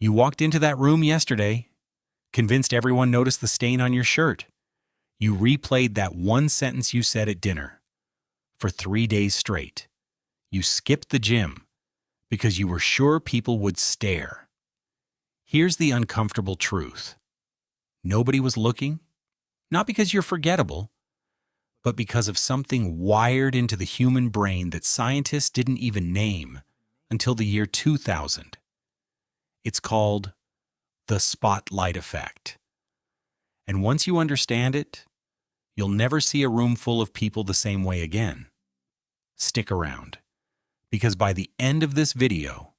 You walked into that room yesterday, convinced everyone noticed the stain on your shirt. You replayed that one sentence you said at dinner for 3 days straight. You skipped the gym because you were sure people would stare. Here's the uncomfortable truth. Nobody was looking, not because you're forgettable, but because of something wired into the human brain that scientists didn't even name until the year 2000. It's called the spotlight effect. And once you understand it, you'll never see a room full of people the same way again. Stick around, because by the end of this video,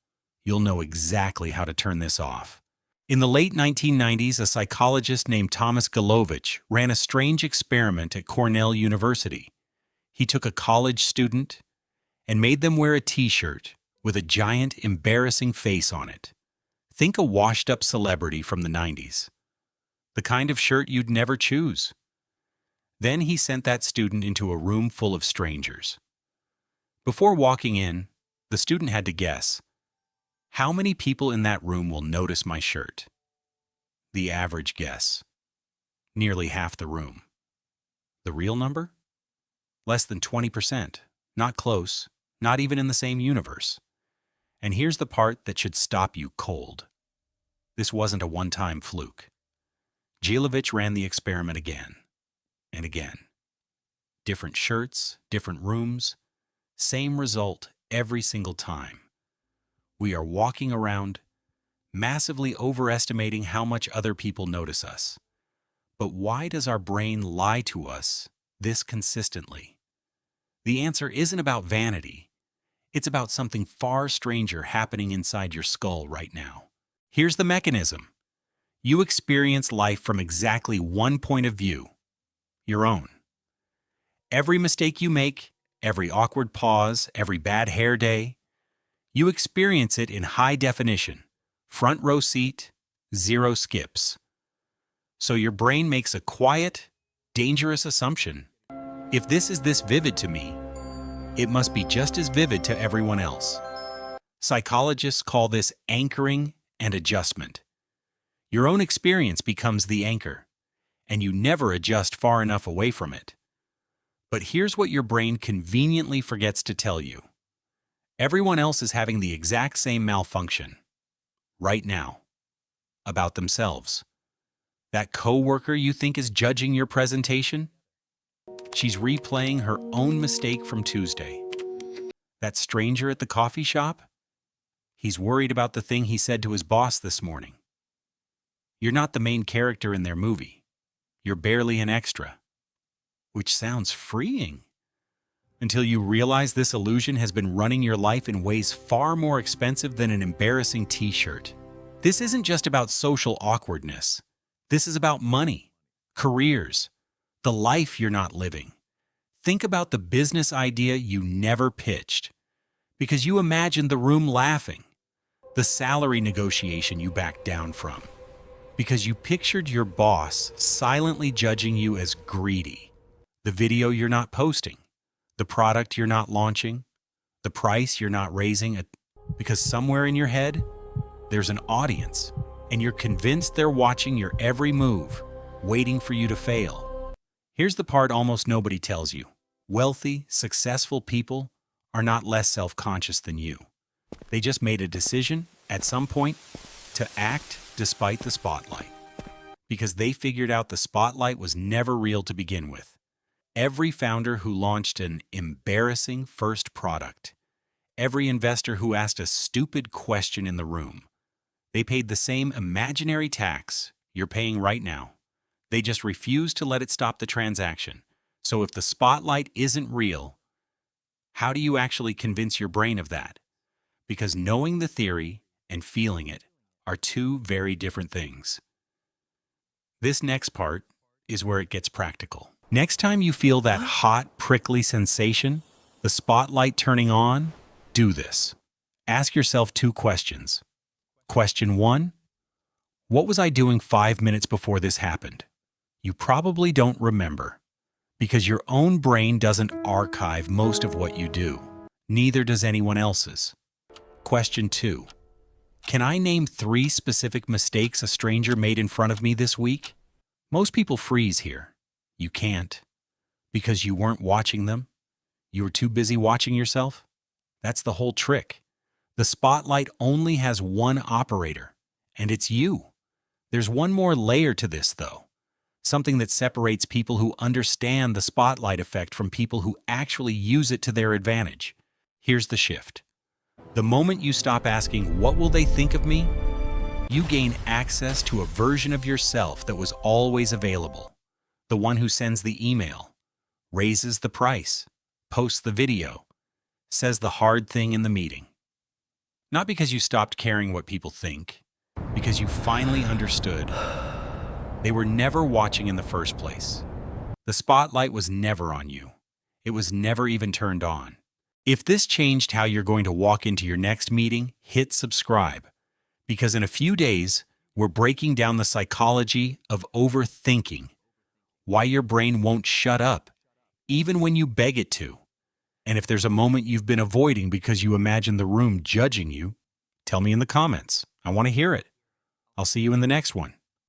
you'll know exactly how to turn this off. In the late 1990s, a psychologist named Thomas Gilovich ran a strange experiment at Cornell University. He took a college student and made them wear a t-shirt with a giant, embarrassing face on it. Think a washed-up celebrity from the 90s. The kind of shirt you'd never choose. Then he sent that student into a room full of strangers. Before walking in, the student had to guess, how many people in that room will notice my shirt? The average guess. Nearly half the room. The real number? Less than 20%. Not close, not even in the same universe. And here's the part that should stop you cold. This wasn't a one-time fluke. Gilovich ran the experiment again and again. Different shirts, different rooms, same result every single time. We are walking around, massively overestimating how much other people notice us. But why does our brain lie to us this consistently? The answer isn't about vanity. It's about something far stranger happening inside your skull right now. Here's the mechanism. You experience life from exactly one point of view, your own. Every mistake you make, every awkward pause, every bad hair day, you experience it in high definition, front row seat, zero skips. So your brain makes a quiet, dangerous assumption. If this is this vivid to me, it must be just as vivid to everyone else. Psychologists call this anchoring and adjustment. Your own experience becomes the anchor, and you never adjust far enough away from it. But here's what your brain conveniently forgets to tell you. Everyone else is having the exact same malfunction, right now, about themselves. That coworker you think is judging your presentation? She's replaying her own mistake from Tuesday. That stranger at the coffee shop? He's worried about the thing he said to his boss this morning. You're not the main character in their movie. You're barely an extra. Which sounds freeing. Until you realize this illusion has been running your life in ways far more expensive than an embarrassing t-shirt. This isn't just about social awkwardness. This is about money, careers, the life you're not living. Think about the business idea you never pitched because you imagined the room laughing, the salary negotiation you backed down from, because you pictured your boss silently judging you as greedy, the video you're not posting, the product you're not launching, the price you're not raising, because somewhere in your head, there's an audience, and you're convinced they're watching your every move, waiting for you to fail. Here's the part almost nobody tells you. Wealthy, successful people are not less self-conscious than you. They just made a decision, at some point, to act despite the spotlight. Because they figured out the spotlight was never real to begin with. Every founder who launched an embarrassing first product, every investor who asked a stupid question in the room, they paid the same imaginary tax you're paying right now. They just refused to let it stop the transaction. So if the spotlight isn't real, how do you actually convince your brain of that? Because knowing the theory and feeling it are two very different things. This next part is where it gets practical. Next time you feel that hot, prickly sensation, the spotlight turning on, do this. Ask yourself 2 questions. Question 1, what was I doing 5 minutes before this happened? You probably don't remember, because your own brain doesn't archive most of what you do. Neither does anyone else's. Question 2, Can I name 3 specific mistakes a stranger made in front of me this week? Most people freeze here. You can't. Because you weren't watching them? You were too busy watching yourself? That's the whole trick. The spotlight only has one operator, and it's you. There's one more layer to this, though. Something that separates people who understand the spotlight effect from people who actually use it to their advantage. Here's the shift. The moment you stop asking, "What will they think of me?" you gain access to a version of yourself that was always available. The one who sends the email, raises the price, posts the video, says the hard thing in the meeting. Not because you stopped caring what people think, because you finally understood. They were never watching in the first place. The spotlight was never on you. It was never even turned on. If this changed how you're going to walk into your next meeting, hit subscribe. Because in a few days, we're breaking down the psychology of overthinking. Why your brain won't shut up, even when you beg it to. And if there's a moment you've been avoiding because you imagine the room judging you, tell me in the comments. I want to hear it. I'll see you in the next one.